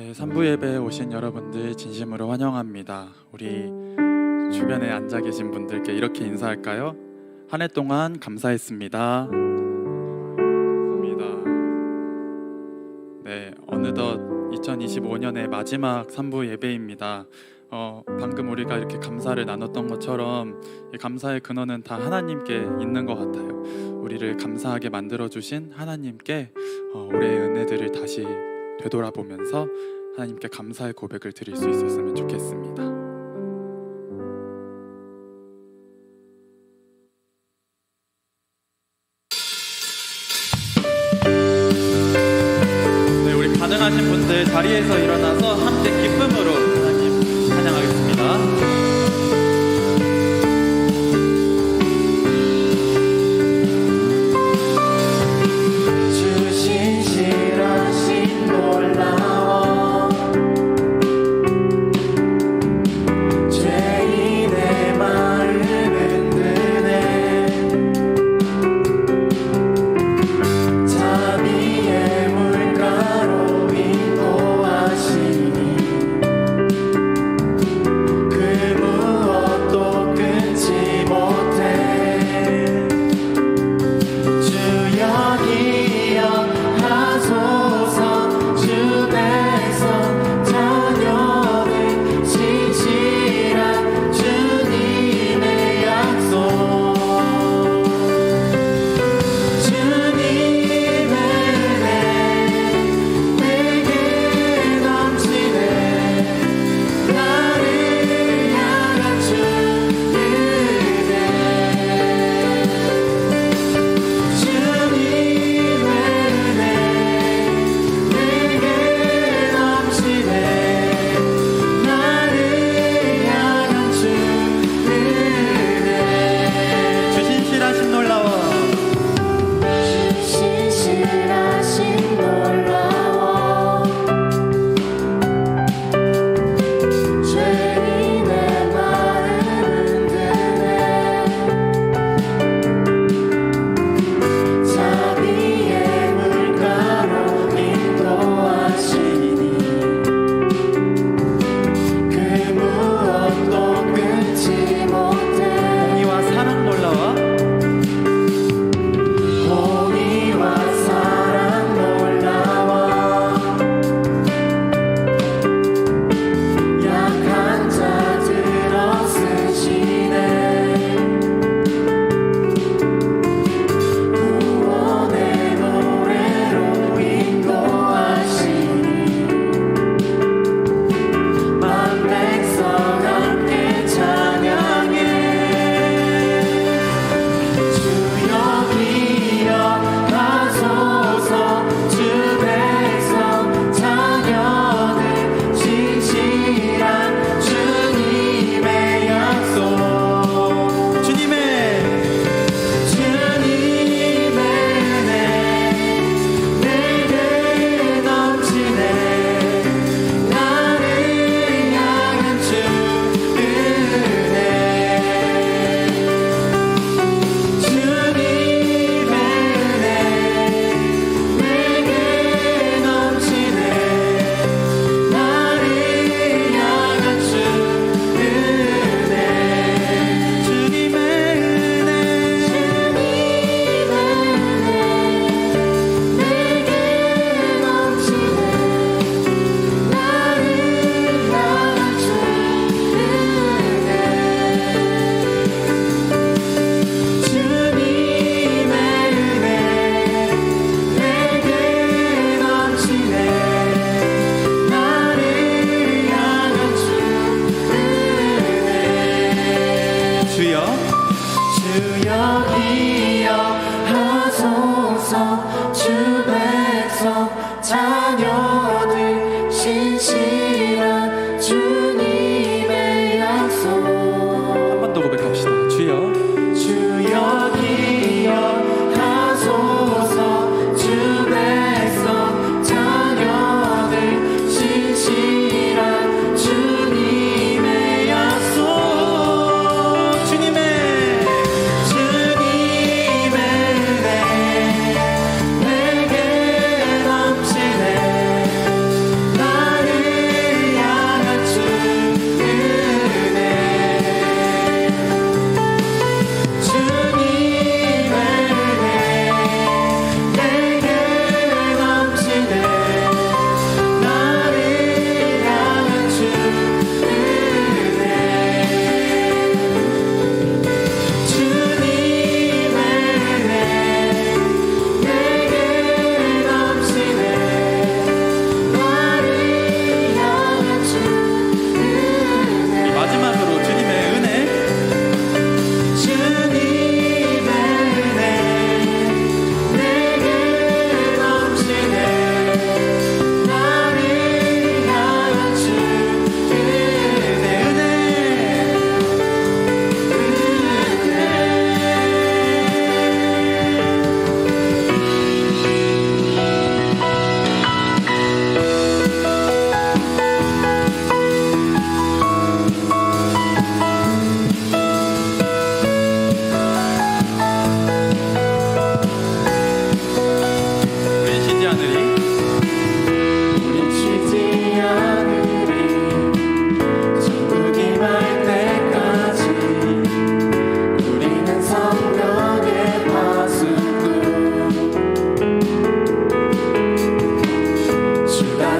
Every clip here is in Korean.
네, 산부 예배에 오신 여러분들 진심으로 환영합니다. 우리 주변에 앉아 계신 분들께 이렇게 인사할까요? 한 해 동안 감사했습니다. 네, 어느덧 2025년의 마지막 산부 예배입니다. 방금 우리가 이렇게 감사를 나눴던 것처럼 이 감사의 근원은 다 하나님께 있는 것 같아요. 우리를 감사하게 만들어주신 하나님께 올해의 은혜들을 다시 되돌아보면서 하나님께 감사의 고백을 드릴 수 있었으면 좋겠습니다. 네, 우리 가능하신 분들 자리에서 일어나서 함께 기쁨으로 하나님 찬양하겠습니다. 내게 넘치네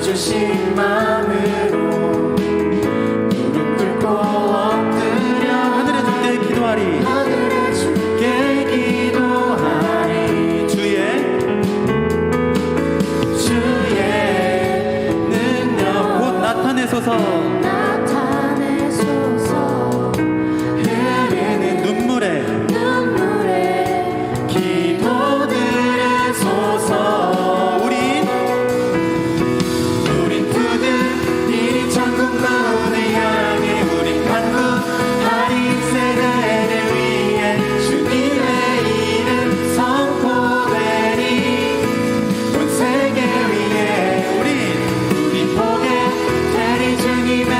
주신 마음으로 무릎 꿇고 엎드려 하늘의 주께 기도하리 하늘의 주께 기도하리 주의 능력 곧 나타내소서 나타내소서 흐르는 눈물에 기도 들으소서 우린 부드니 천국 문을 향해 우린 간구하리 세대를 위해 주님의 이름 선포되리 온 세계 위에 우린 보게 되리 주님의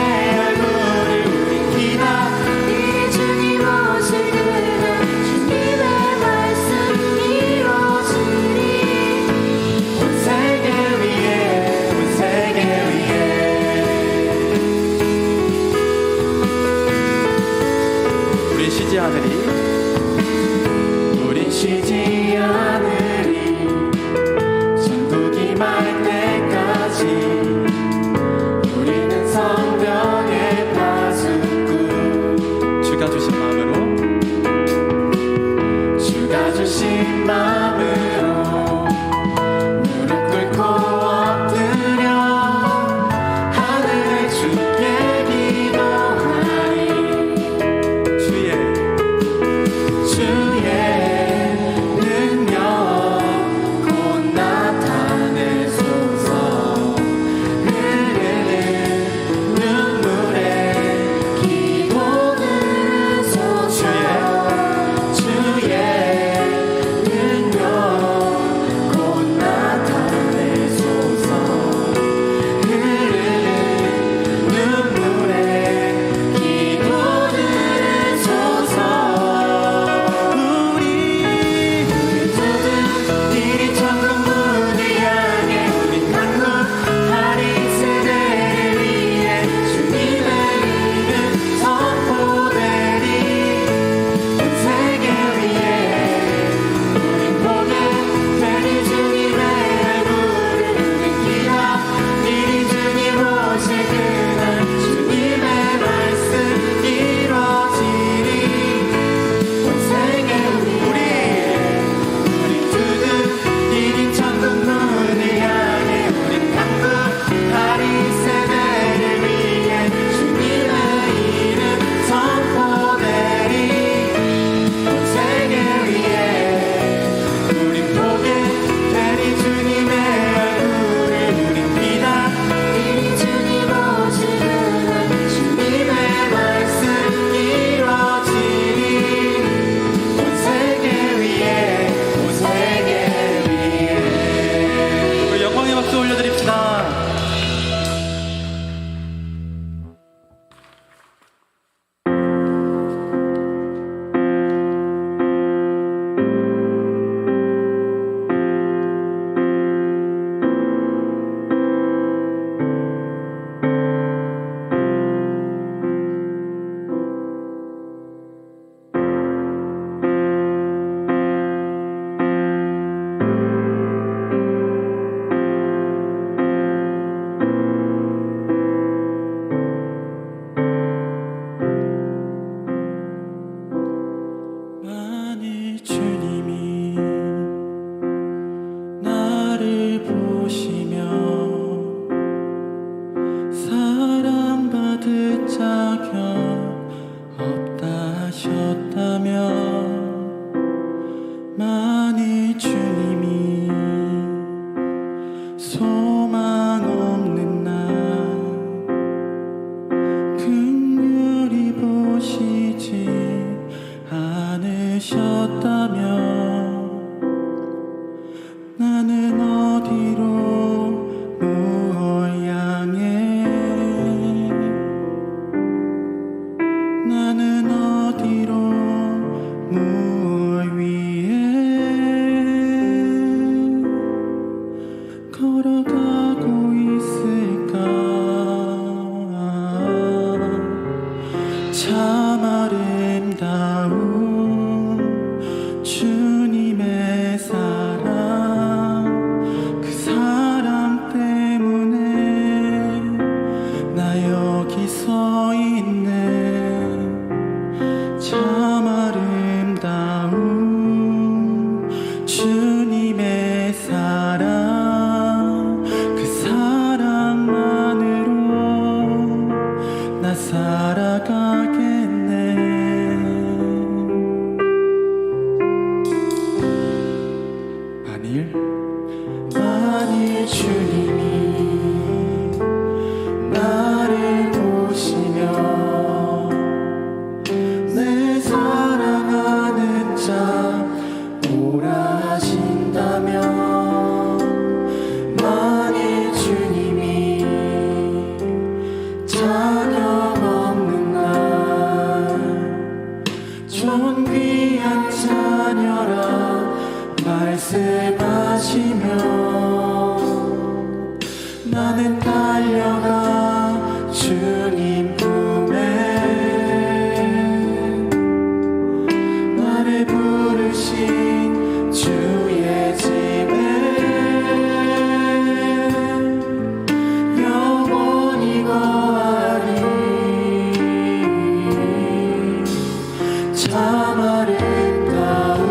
나는 달려가 주님 품에 나를 부르신 주의 집에 영원히 거하리 참 아름다운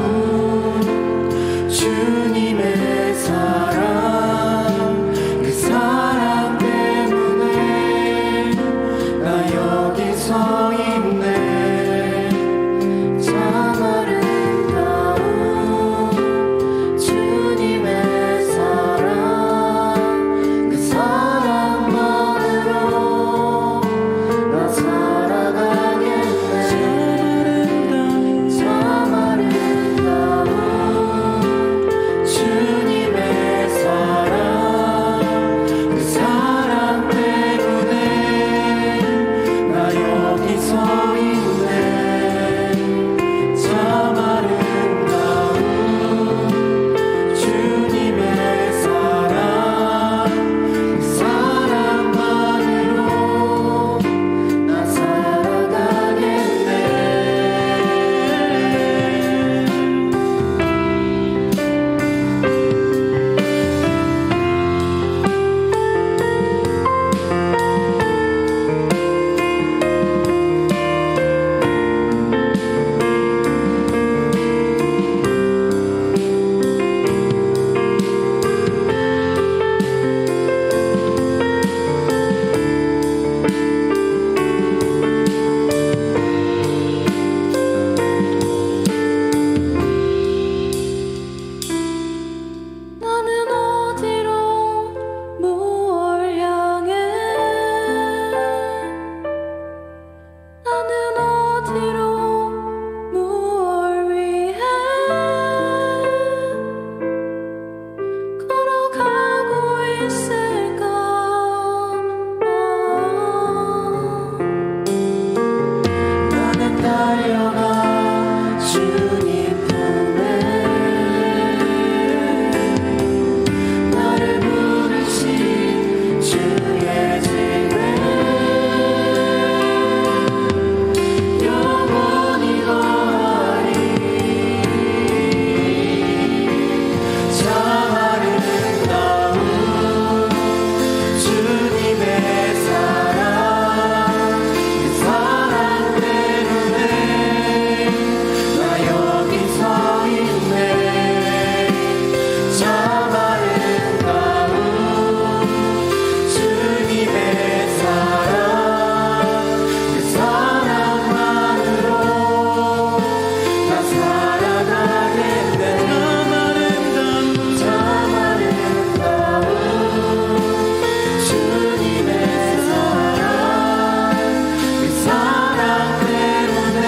주님의 사랑 그 사랑 때문에 나 여기 서 있네 참 아름다운 주님의 사랑 그 사랑만으로 나 살아가겠네 참 아름다운 주님의 사랑 그 사랑 때문에 나 여기 서 있네 참 아름다운 주님의 사랑 그 사랑만으로 나 살아가겠네 나는 어디로 무얼 향해 나는 어디로 무얼 위해 걸어가고 있을까 나는 달려가 주님 품에 나를 부르신 주의 집에 영원히 거하리 참 아름다운 주님의 사랑 그 사랑 때문에 나 여기 서 있네 참 아름다운 주님의 사랑 그 사랑만으로 나 살아가겠네 참 아름다운 주님의 사랑 그 사랑 때문에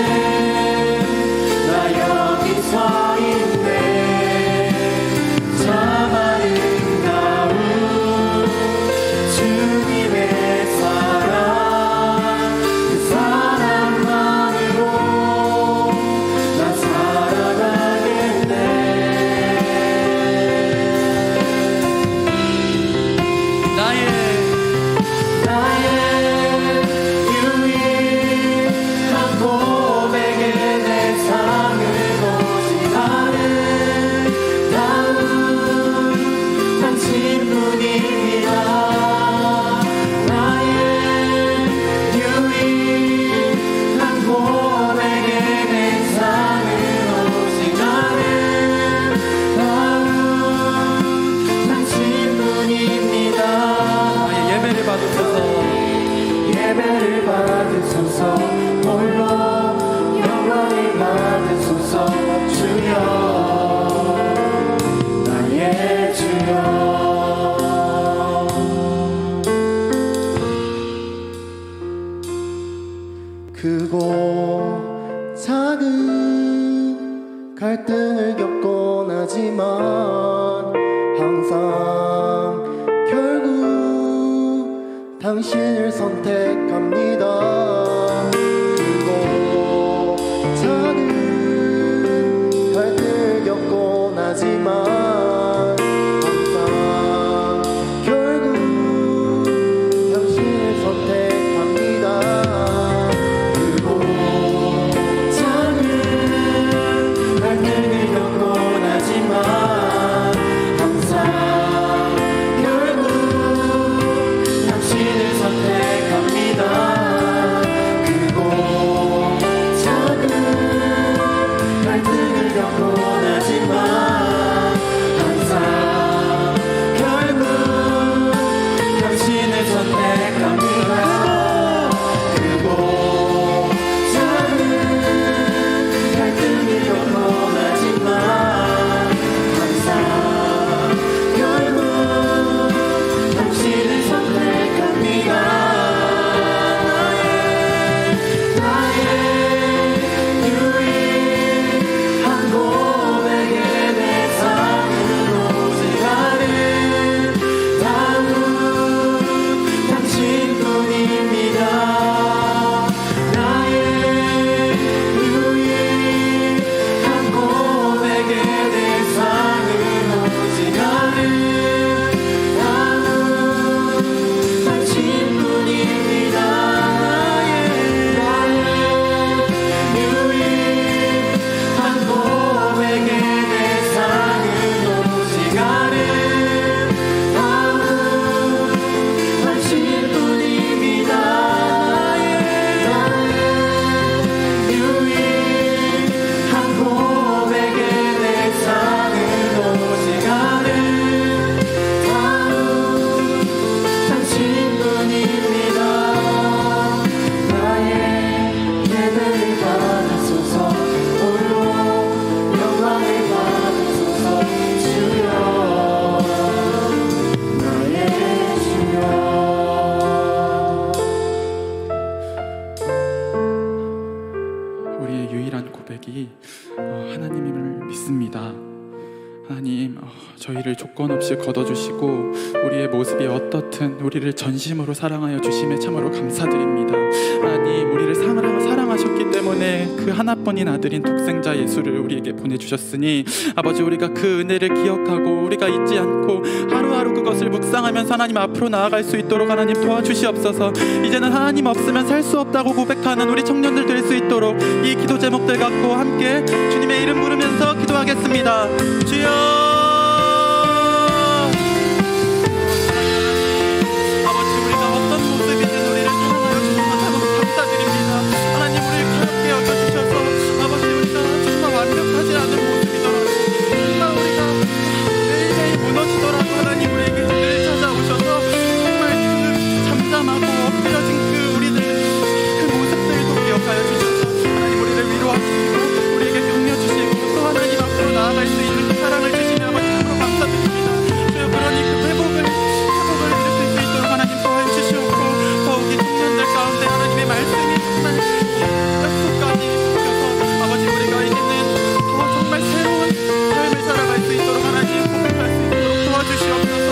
나 여기 서 있네 참 아름다운 주님의 사랑 그 사랑만으로 나 살아가겠네 나의 유일한 고백에 내 삶을 고집하는 다운 당신뿐입니다 나의 유일한 고백에 내 삶을 고집하는 다운 당신뿐입니다 예배를 받으셔서 예배를 받으소서 홀로 영광을 받으소서 주여 나의 주여 크고 작은 갈등을 겪곤 하지만 항상 결국 당신을 선택합니다 크고 작은 갈등을 겪곤 하지만 항상 결국 없이 걷어주시고 우리의 모습이 어떻든 우리를 전심으로 사랑하여 주심에 참으로 감사드립니다. 하나님, 우리를 사랑하셨기 때문에 그 하나뿐인 아들인 독생자 예수를 우리에게 보내주셨으니 아버지, 우리가 그 은혜를 기억하고 우리가 잊지 않고 하루하루 그것을 묵상하면서 하나님 앞으로 나아갈 수 있도록 하나님 도와주시옵소서. 이제는 하나님 없으면 살 수 없다고 고백하는 우리 청년들 될 수 있도록 이 기도 제목들 갖고 함께 주님의 이름 부르면서 기도하겠습니다. 주여, 아버지, 우리가 어떤 모습이든 우리를 사랑하여 주셔서 참으로 감사드립니다. 하나님, 우리를 가볍게 여겨주셔서 아버지, 우리가 정말 완벽하지 않은 모습이더라도 정말 우리가 매일매일 무너지더라도 하나님 우리에게 늘 찾아오셔서 정말 그 잠잠하고 엎드려진 그 우리들, 그 모습들도 기억하여 주셔서 하나님 우리를 위로하시고 우리에게 격려 주시고 또 하나님 앞으로 나아갈 수 있는 그 사랑을 주시며 아버지 참으로 감사드립니다. 주여, 그러니 그 회복을 일으킬 수 있도록 하나님 도와여 주시옵고 더욱이 청년들 가운데 하나님의 말씀이 정말 뼛속까지 펴서 아버지, 우리가 이제는 더 정말 새로운 삶을 살아갈 수 있도록 하나님 고백할 수 있도록 도와주시옵소서.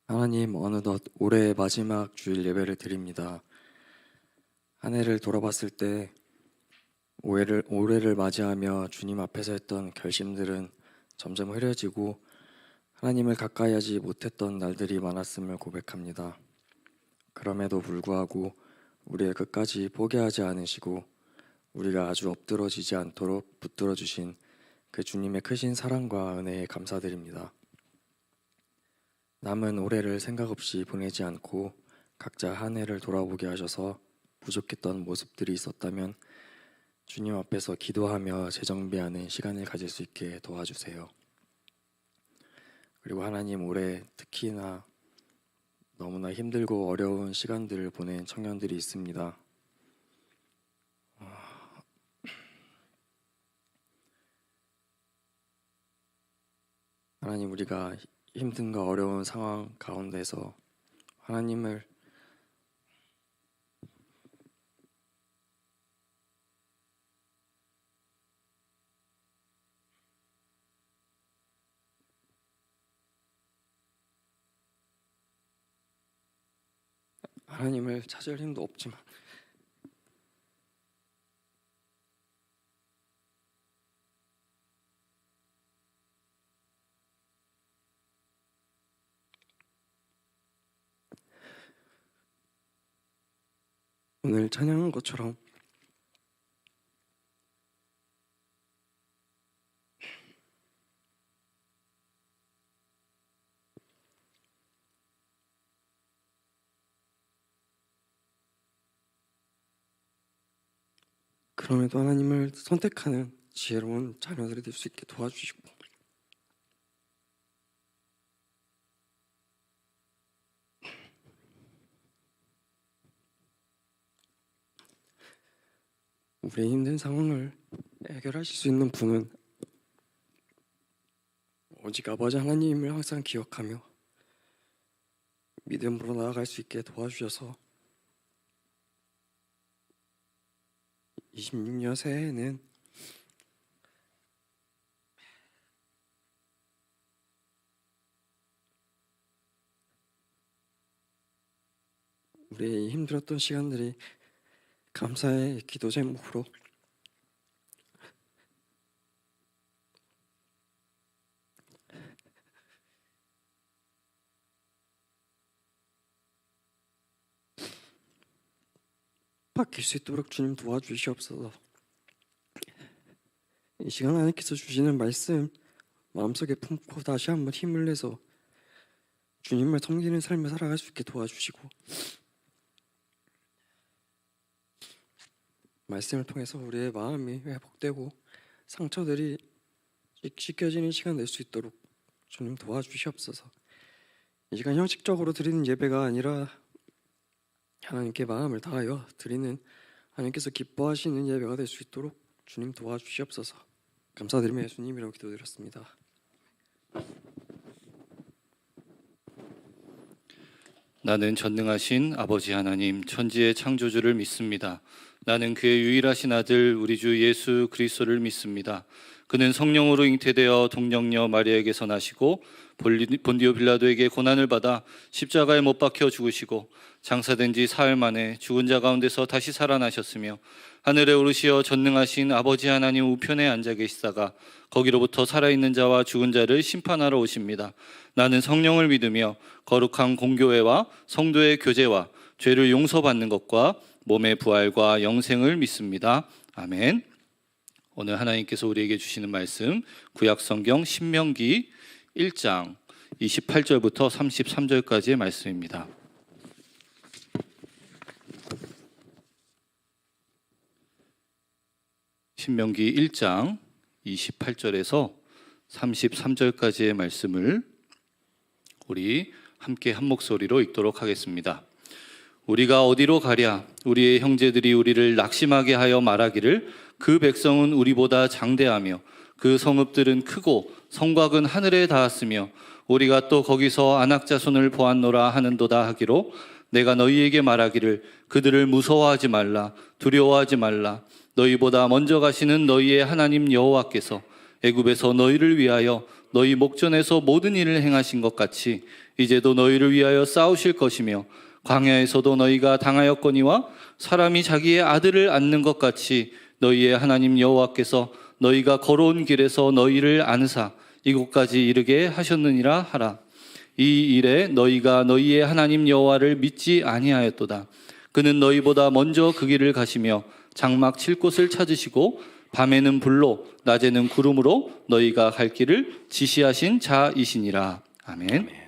하나님, 어느덧 올해의 마지막 주일 예배를 드립니다. 한 해를 돌아봤을 때 올해를 맞이하며 주님 앞에서 했던 결심들은 점점 흐려지고 하나님을 가까이 하지 못했던 날들이 많았음을 고백합니다. 그럼에도 불구하고 우리의 끝까지 포기하지 않으시고 우리가 아주 엎드러지지 않도록 붙들어 주신 그 주님의 크신 사랑과 은혜에 감사드립니다. 남은 올해를 생각 없이 보내지 않고 각자 한 해를 돌아보게 하셔서 부족했던 모습들이 있었다면 주님 앞에서 기도하며 재정비하는 시간을 가질 수 있게 도와주세요. 그리고 하나님, 올해 특히나 너무나 힘들고 어려운 시간들을 보낸 청년들이 있습니다. 하나님, 우리가 힘든과 어려운 상황 가운데서 하나님을 찾을 힘도 없지만 오늘 찬양한 것처럼 그럼에도 하나님을 선택하는 지혜로운 자녀들이 될 수 있게 도와주시고 우리의 힘든 상황을 해결하실 수 있는 분은 오직 아버지 하나님을 항상 기억하며 믿음으로 나아갈 수 있게 도와주셔서 26년 새해에는 우리의 힘들었던 시간들이 감사의 기도 제목으로 바뀔 수 있도록 주님 도와주시옵소서. 이 시간 하나님께서 주시는 말씀 마음속에 품고 다시 한번 힘을 내서 주님을 섬기는 삶을 살아갈 수 있게 도와주시고 말씀을 통해서 우리의 마음이 회복되고 상처들이 씻겨지는 시간 낼 수 있도록 주님 도와주시옵소서. 이 시간 형식적으로 드리는 예배가 아니라 하나님께 마음을 다하여 드리는, 하나님께서 기뻐하시는 예배가 될 수 있도록 주님 도와주시옵소서. 감사드리며 예수님 이름으로 기도드렸습니다. 나는 전능하신 아버지 하나님 천지의 창조주를 믿습니다. 나는 그의 유일하신 아들 우리 주 예수 그리스도를 믿습니다. 그는 성령으로 잉태되어 동정녀 마리아에게서 나시고 본디오 빌라도에게 고난을 받아 십자가에 못 박혀 죽으시고 장사된 지 사흘 만에 죽은 자 가운데서 다시 살아나셨으며 하늘에 오르시어 전능하신 아버지 하나님 우편에 앉아 계시다가 거기로부터 살아있는 자와 죽은 자를 심판하러 오십니다. 나는 성령을 믿으며 거룩한 공교회와 성도의 교제와 죄를 용서받는 것과 몸의 부활과 영생을 믿습니다. 아멘. 오늘 하나님께서 우리에게 주시는 말씀 구약성경 신명기 1장 28절부터 33절까지의 말씀입니다. 신명기 1장 28절에서 33절까지의 말씀을 우리 함께 한 목소리로 읽도록 하겠습니다. 우리가 어디로 가랴? 우리의 형제들이 우리를 낙심하게 하여 말하기를 그 백성은 우리보다 장대하며 그 성읍들은 크고 성곽은 하늘에 닿았으며 우리가 또 거기서 안악 자손을 보았노라 하는도다 하기로 내가 너희에게 말하기를 그들을 무서워하지 말라 두려워하지 말라. 너희보다 먼저 가시는 너희의 하나님 여호와께서 애굽에서 너희를 위하여 너희 목전에서 모든 일을 행하신 것 같이 이제도 너희를 위하여 싸우실 것이며 광야에서도 너희가 당하였거니와 사람이 자기의 아들을 안는 것 같이 너희의 하나님 여호와께서 너희가 걸어온 길에서 너희를 안으사 이곳까지 이르게 하셨느니라 하라. 이 일에 너희가 너희의 하나님 여호와를 믿지 아니하였도다. 그는 너희보다 먼저 그 길을 가시며 장막 칠 곳을 찾으시고 밤에는 불로 낮에는 구름으로 너희가 갈 길을 지시하신 자이시니라. 아멘.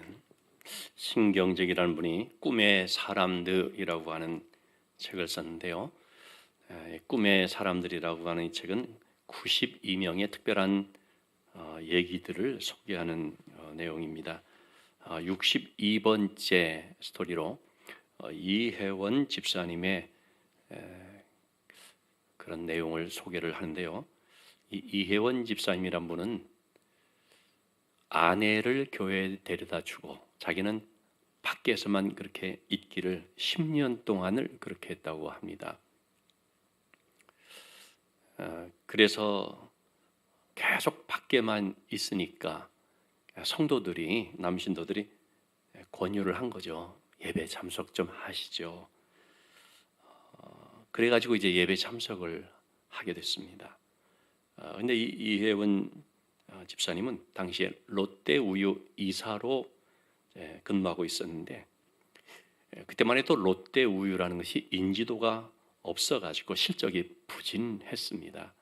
신경적이라는 분이 꿈의 사람들이라고 하는 책을 썼는데요. 꿈의 사람들이라고 하는 이 책은 92명의 특별한 얘기들을 소개하는 내용입니다. 62번째 스토리로 이혜원 집사님의 그런 내용을 소개를 하는데요. 이 이혜원 집사님이란 분은 아내를 교회에 데려다 주고 자기는 밖에서만 그렇게 있기를 10년 동안을 그렇게 했다고 합니다. 그래서 계속 밖에만 있으니까 성도들이, 남신도들이 권유를 한 거죠. 예배 참석 좀 하시죠. 그래가지고 이제 예배 참석을 하게 됐습니다. 근데 이혜원 집사님은 당시에 롯데우유 이사로 근무하고 있었는데 그때만 해도 롯데우유라는 것이 인지도가 없어가지고 실적이 부진했습니다.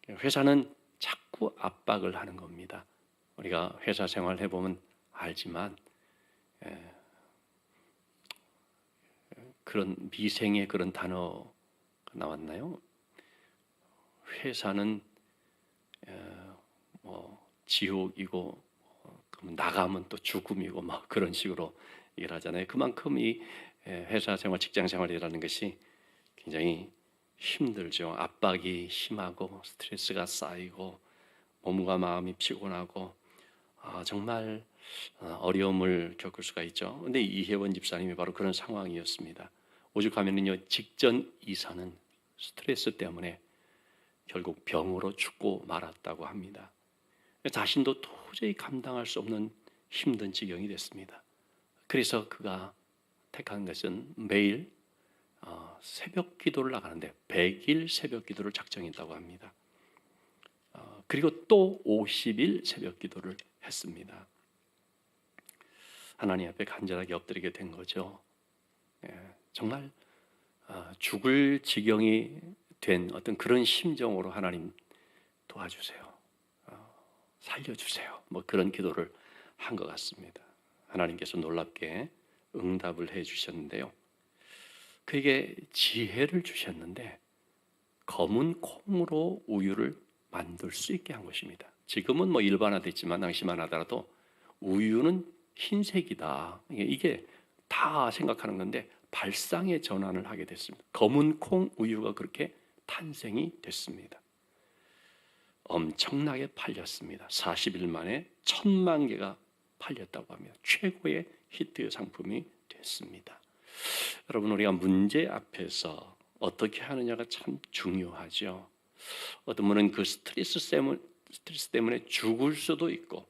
회사는 자꾸 압박을 하는 겁니다. 우리가 회사 생활 해보면 알지만 그런 미생의 그런 단어가 나왔나요? 회사는 뭐 지옥이고 나가면 또 죽음이고 막 그런 식으로 얘기를 하잖아요. 그만큼 이 회사 생활, 직장 생활이라는 것이 굉장히 힘들죠. 압박이 심하고 스트레스가 쌓이고 몸과 마음이 피곤하고 정말 어려움을 겪을 수가 있죠. 그런데 이혜원 집사님이 바로 그런 상황이었습니다. 오죽하면은요, 직전 이사는 스트레스 때문에 결국 병으로 죽고 말았다고 합니다. 자신도 도저히 감당할 수 없는 힘든 지경이 됐습니다. 그래서 그가 택한 것은 매일 새벽 기도를 나가는데 100일 새벽 기도를 작정했다고 합니다. 그리고 또 50일 새벽 기도를 했습니다. 하나님 앞에 간절하게 엎드리게 된 거죠. 정말 죽을 지경이 된 어떤 그런 심정으로 하나님 도와주세요. 살려주세요. 뭐 그런 기도를 한 것 같습니다. 하나님께서 놀랍게 응답을 해 주셨는데요. 그에게 지혜를 주셨는데 검은 콩으로 우유를 만들 수 있게 한 것입니다. 지금은 뭐 일반화됐지만 당시만 하더라도 우유는 흰색이다. 이게 다 생각하는 건데 발상의 전환을 하게 됐습니다. 검은 콩 우유가 그렇게 탄생이 됐습니다. 엄청나게 팔렸습니다. 40일 만에 1000만 개가 팔렸다고 합니다. 최고의 히트 상품이 됐습니다. 여러분, 우리가 문제 앞에서 어떻게 하느냐가 참 중요하죠. 어떤 분은 그 스트레스 때문에 죽을 수도 있고,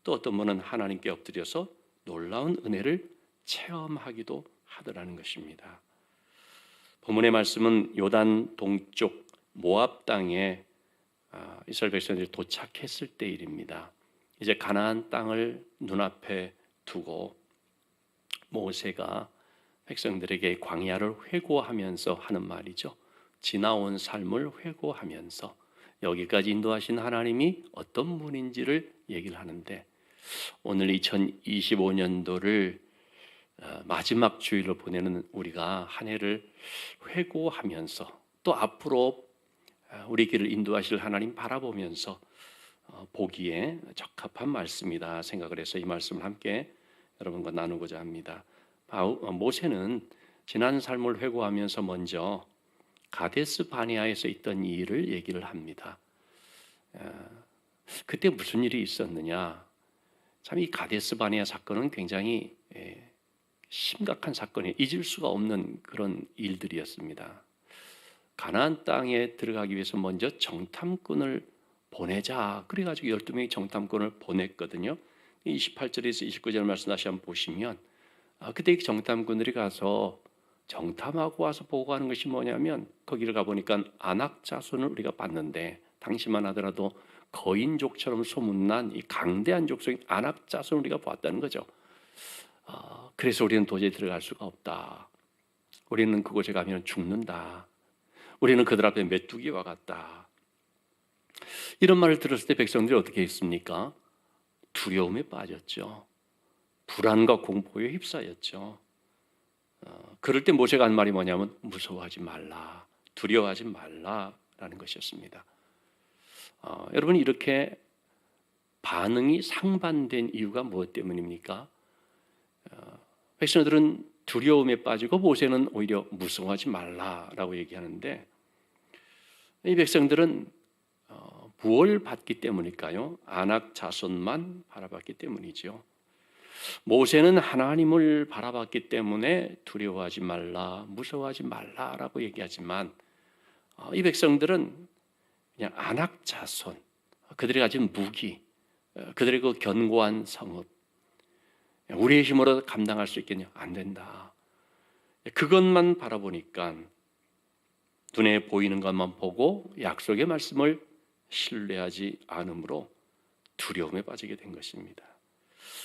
또 어떤 분은 하나님께 엎드려서 놀라운 은혜를 체험하기도 하더라는 것입니다. 본문의 말씀은 요단 동쪽 모압 땅에 이스라엘 백성들이 도착했을 때 일입니다. 이제 가나안 땅을 눈앞에 두고 모세가 백성들에게 광야를 회고하면서 하는 말이죠. 지나온 삶을 회고하면서 여기까지 인도하신 하나님이 어떤 분인지를 얘기를 하는데, 오늘 2025년도를 마지막 주일로 보내는 우리가 한 해를 회고하면서 또 앞으로 우리 길을 인도하실 하나님 바라보면서 보기에 적합한 말씀이다 생각을 해서 이 말씀을 함께 여러분과 나누고자 합니다. 모세는 지난 삶을 회고하면서 먼저 가데스 바네아에서 있던 일을 얘기를 합니다. 그때 무슨 일이 있었느냐? 참 이 가데스 바네아 사건은 굉장히 심각한 사건이에요. 잊을 수가 없는 그런 일들이었습니다. 가나안 땅에 들어가기 위해서 먼저 정탐꾼을 보내자. 그래가지고 12명의 정탐꾼을 보냈거든요. 28절에서 29절 말씀 다시 한번 보시면 그때 이 정탐꾼들이 가서 정탐하고 와서 보고하는 것이 뭐냐면, 거기를 가보니까 아낙 자손을 우리가 봤는데, 당시만 하더라도 거인족처럼 소문난 이 강대한 족속인 아낙 자손을 우리가 보았다는 거죠. 그래서 우리는 도저히 들어갈 수가 없다. 우리는 그곳에 가면 죽는다. 우리는 그들 앞에 메뚜기와 같다. 이런 말을 들었을 때 백성들이 어떻게 했습니까? 두려움에 빠졌죠. 불안과 공포에 휩싸였죠. 그럴 때 모세가 한 말이 뭐냐면 무서워하지 말라, 두려워하지 말라라는 것이었습니다. 여러분, 이렇게 반응이 상반된 이유가 무엇 때문입니까? 백성들은 두려움에 빠지고 모세는 오히려 무서워하지 말라라고 얘기하는데, 이 백성들은 부활을 받기 때문일까요? 아낙 자손만 바라봤기 때문이죠. 모세는 하나님을 바라봤기 때문에 두려워하지 말라, 무서워하지 말라라고 얘기하지만, 이 백성들은 그냥 아낙 자손, 그들이 가진 무기, 그들의 그 견고한 성읍, 우리의 힘으로 감당할 수 있겠냐? 안 된다. 그것만 바라보니까, 눈에 보이는 것만 보고 약속의 말씀을 신뢰하지 않으므로 두려움에 빠지게 된 것입니다.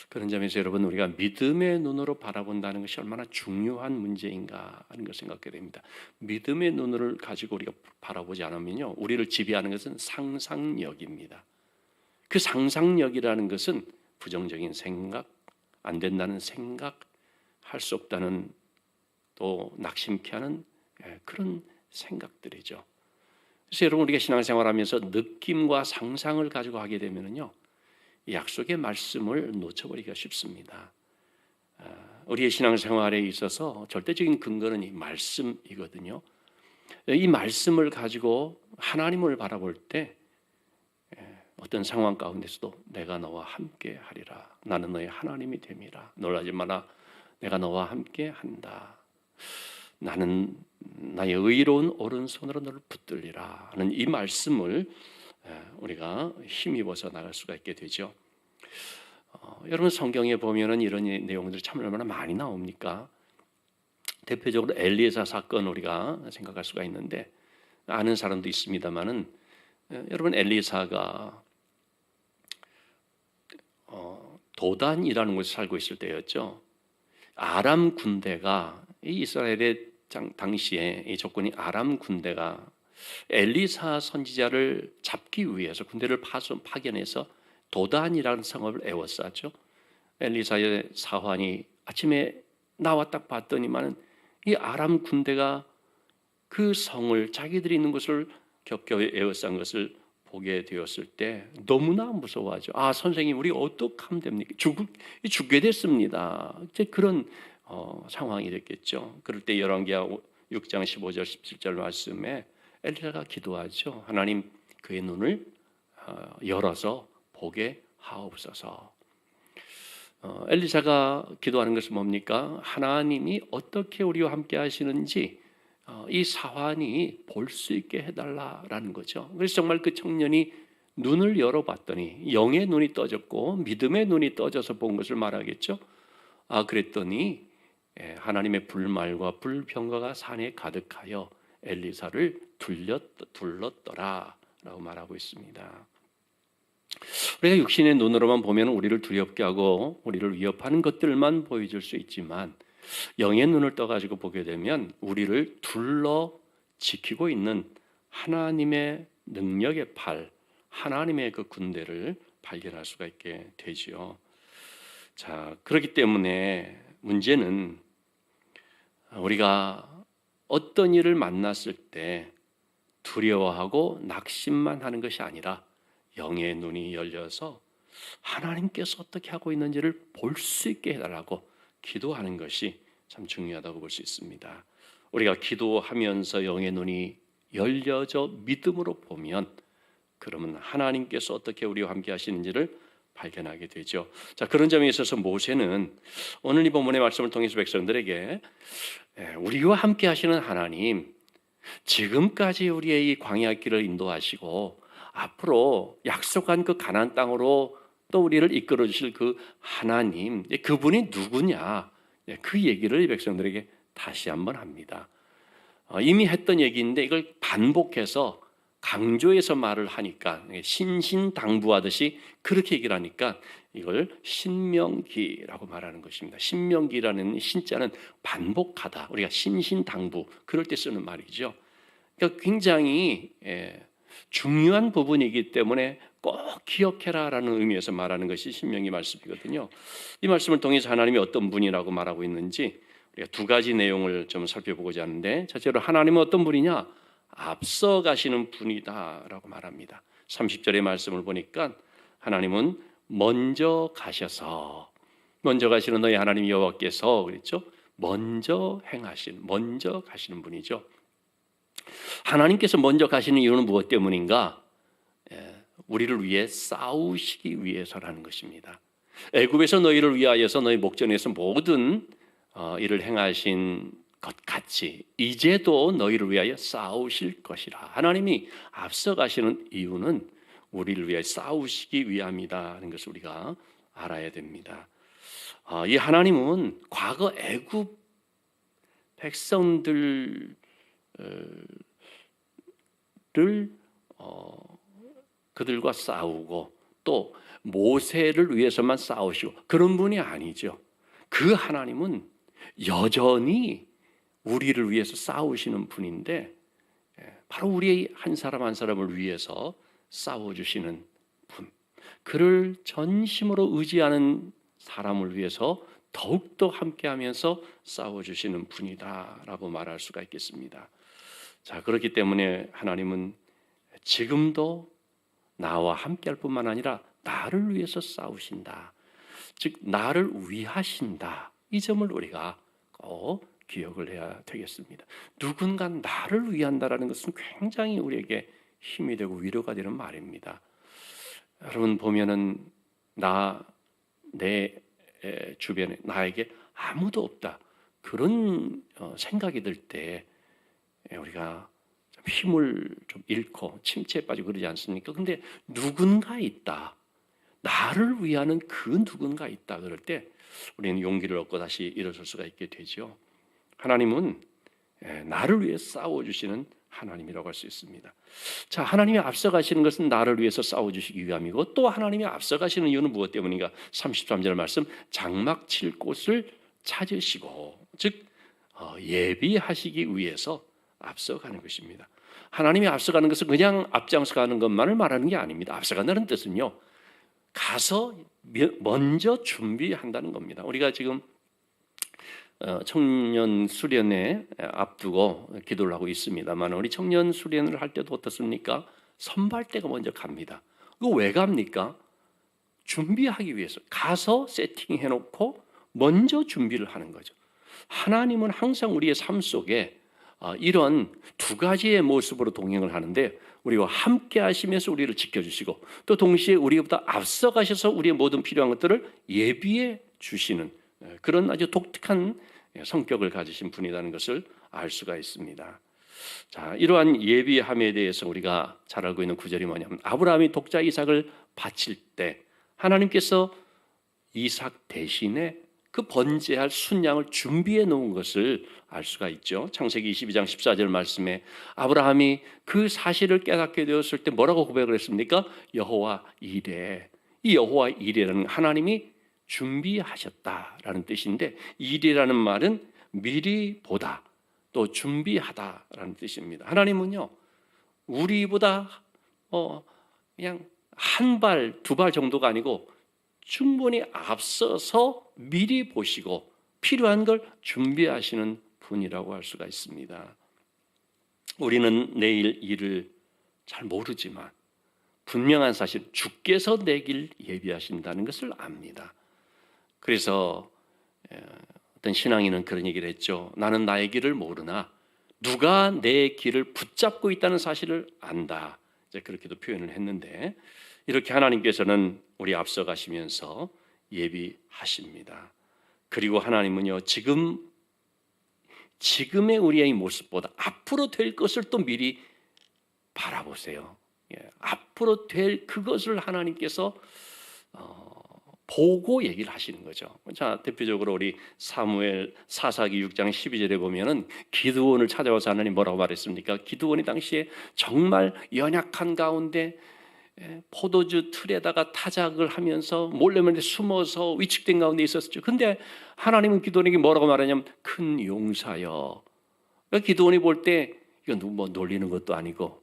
그런 점에서 여러분, 우리가 믿음의 눈으로 바라본다는 것이 얼마나 중요한 문제인가 하는 것을 생각하게 됩니다. 믿음의 눈을 가지고 우리가 바라보지 않으면요, 우리를 지배하는 것은 상상력입니다. 그 상상력이라는 것은 부정적인 생각, 안 된다는 생각, 할 수 없다는, 또 낙심케 하는 그런 생각들이죠. 그래서 여러분, 우리가 신앙생활하면서 느낌과 상상을 가지고 하게 되면요, 약속의 말씀을 놓쳐버리기가 쉽습니다. 우리의 신앙생활에 있어서 절대적인 근거는 이 말씀이거든요. 이 말씀을 가지고 하나님을 바라볼 때 어떤 상황 가운데서도 내가 너와 함께 하리라, 나는 너의 하나님이 됨이라, 놀라지 마라, 내가 너와 함께 한다, 나는 나의 의로운 오른손으로 너를 붙들리라 하는 이 말씀을 우리가 힘입어서 나갈 수가 있게 되죠. 여러분, 성경에 보면은 이런 내용들이 참 얼마나 많이 나옵니까? 대표적으로 엘리에사 사건 우리가 생각할 수가 있는데, 아는 사람도 있습니다만은, 여러분, 엘리사가 도단이라는 곳에 살고 있을 때였죠. 아람 군대가, 이 이스라엘의 당시에 이 조건이 아람 군대가 엘리사 선지자를 잡기 위해서 군대를 파견해서 도단이라는 성읍을 에워쌌죠. 엘리사의 사환이 아침에 나와 딱 봤더니만은 이 아람 군대가 그 성을, 자기들이 있는 곳을 겹겹이 에워싼 것을 보게 되었을 때 너무나 무서워하죠. 아, 선생님, 우리 어떻게 하면 됩니까? 죽게 됐습니다. 이제 그런 상황이 됐겠죠. 그럴 때 열왕기하 6장 15절 17절 말씀에 엘리사가 기도하죠. 하나님, 그의 눈을 열어서 보게 하옵소서. 엘리사가 기도하는 것은 뭡니까? 하나님이 어떻게 우리와 함께 하시는지 이 사환이 볼 수 있게 해달라라는 거죠. 그래서 정말 그 청년이 눈을 열어봤더니 영의 눈이 떠졌고 믿음의 눈이 떠져서 본 것을 말하겠죠. 그랬더니 하나님의 불말과 불평가가 산에 가득하여 엘리사를 둘렀더라라고 말하고 있습니다. 우리가 육신의 눈으로만 보면 우리를 두렵게 하고 우리를 위협하는 것들만 보여줄 수 있지만 영의 눈을 떠가지고 보게 되면 우리를 둘러 지키고 있는 하나님의 능력의 팔, 하나님의 그 군대를 발견할 수가 있게 되지요. 자, 그렇기 때문에 문제는 우리가 어떤 일을 만났을 때 두려워하고 낙심만 하는 것이 아니라 영의 눈이 열려서 하나님께서 어떻게 하고 있는지를 볼 수 있게 해달라고 기도하는 것이 참 중요하다고 볼 수 있습니다. 우리가 기도하면서 영의 눈이 열려져 믿음으로 보면 그러면 하나님께서 어떻게 우리와 함께 하시는지를 발견하게 되죠. 자, 그런 점에 있어서 모세는 오늘 이 본문의 말씀을 통해서 백성들에게 우리와 함께 하시는 하나님, 지금까지 우리의 이 광야 길을 인도하시고 앞으로 약속한 그 가나안 땅으로 또 우리를 이끌어 주실 그 하나님, 그분이 누구냐, 그 얘기를 이 백성들에게 다시 한번 합니다. 이미 했던 얘기인데 이걸 반복해서 강조해서 말을 하니까 신신당부하듯이 그렇게 얘기를 하니까 이걸 신명기라고 말하는 것입니다. 신명기라는 신자는 반복하다, 우리가 신신당부 그럴 때 쓰는 말이죠. 그러니까 굉장히 중요한 부분이기 때문에 꼭 기억해라라는 의미에서 말하는 것이 신명기 말씀이거든요. 이 말씀을 통해서 하나님이 어떤 분이라고 말하고 있는지 우리가 두 가지 내용을 좀 살펴보고자 하는데, 첫째로 하나님은 어떤 분이냐? 앞서 가시는 분이다라고 말합니다. 30절의 말씀을 보니까 하나님은 먼저 가시는 너희 하나님 여호와께서 그랬죠? 먼저 가시는 분이죠. 하나님께서 먼저 가시는 이유는 무엇 때문인가? 우리를 위해 싸우시기 위해서라는 것입니다. 애굽에서 너희를 위하여서 너희 목전에서 모든 일을 행하신 것 같이 이제도 너희를 위하여 싸우실 것이라. 하나님이 앞서 가시는 이유는 우리를 위해 싸우시기 위함이다는 것을 우리가 알아야 됩니다. 이 하나님은 과거 애굽 백성들을 그들과 싸우고 또 모세를 위해서만 싸우시고 그런 분이 아니죠. 그 하나님은 여전히 우리를 위해서 싸우시는 분인데 바로 우리 한 사람 한 사람을 위해서 싸워주시는 분, 그를 전심으로 의지하는 사람을 위해서 더욱더 함께하면서 싸워주시는 분이다라고 말할 수가 있겠습니다. 자, 그렇기 때문에 하나님은 지금도 나와 함께할 뿐만 아니라 나를 위해서 싸우신다, 즉 나를 위하신다, 이 점을 우리가 꼭 기억을 해야 되겠습니다. 누군가 나를 위한다라는 것은 굉장히 우리에게 힘이 되고 위로가 되는 말입니다. 여러분 보면은 내 주변에 나에게 아무도 없다, 그런 생각이 들 때 우리가 좀 힘을 좀 잃고 침체에 빠지고 그러지 않습니까? 근데 누군가 있다, 나를 위하는 그 누군가 있다, 그럴 때 우리는 용기를 얻고 다시 일어설 수가 있게 되죠. 하나님은 나를 위해 싸워주시는 하나님이라고 할 수 있습니다. 자, 하나님이 앞서가시는 것은 나를 위해서 싸워주시기 위함이고, 또 하나님이 앞서가시는 이유는 무엇 때문인가? 33절 말씀, 장막 칠 곳을 찾으시고, 즉 예비하시기 위해서 앞서가는 것입니다. 하나님이 앞서가는 것은 그냥 앞장서 가는 것만을 말하는 게 아닙니다. 앞서간다는 뜻은요, 가서 먼저 준비한다는 겁니다. 우리가 지금 청년 수련회 앞두고 기도를 하고 있습니다만, 우리 청년 수련을 할 때도 어떻습니까? 선발대가 먼저 갑니다. 그거 왜 갑니까? 준비하기 위해서 가서 세팅해 놓고 먼저 준비를 하는 거죠. 하나님은 항상 우리의 삶 속에 이런 두 가지의 모습으로 동행을 하는데 우리와 함께 하시면서 우리를 지켜주시고 또 동시에 우리보다 앞서가셔서 우리의 모든 필요한 것들을 예비해 주시는 그런 아주 독특한 성격을 가지신 분이라는 것을 알 수가 있습니다. 자, 이러한 예비함에 대해서 우리가 잘 알고 있는 구절이 뭐냐면 아브라함이 독자 이삭을 바칠 때 하나님께서 이삭 대신에 그 번제할 순양을 준비해 놓은 것을 알 수가 있죠. 창세기 22장 14절 말씀에 아브라함이 그 사실을 깨닫게 되었을 때 뭐라고 고백을 했습니까? 여호와 이레. 이 여호와 이레라는 하나님이 준비하셨다라는 뜻인데 이레라는 말은 미리 보다 또 준비하다라는 뜻입니다. 하나님은요 우리보다 그냥 한 발, 두 발 정도가 아니고 충분히 앞서서 미리 보시고 필요한 걸 준비하시는 분이라고 할 수가 있습니다. 우리는 내일 일을 잘 모르지만 분명한 사실 주께서 내 길 예비하신다는 것을 압니다. 그래서 어떤 신앙인은 그런 얘기를 했죠. 나는 나의 길을 모르나 누가 내 길을 붙잡고 있다는 사실을 안다. 이제 그렇게도 표현을 했는데 이렇게 하나님께서는 우리 앞서 가시면서 예비하십니다. 그리고 하나님은요 지금의 우리의 모습보다 앞으로 될 것을 또 미리 바라보세요. 앞으로 될 그것을 하나님께서 보고 얘기를 하시는 거죠. 자, 대표적으로 우리 사무엘 사사기 6장 12절에 보면은 기드온을 찾아와서 하나님 뭐라고 말했습니까? 기드온이 당시에 정말 연약한 가운데 포도주 틀에다가 타작을 하면서 몰래 숨어서 위축된 가운데 있었죠. 근데 하나님은 기드온에게 뭐라고 말하냐면 큰 용사여. 그러니까 기드온이 볼 때 이건 누구 뭐 놀리는 것도 아니고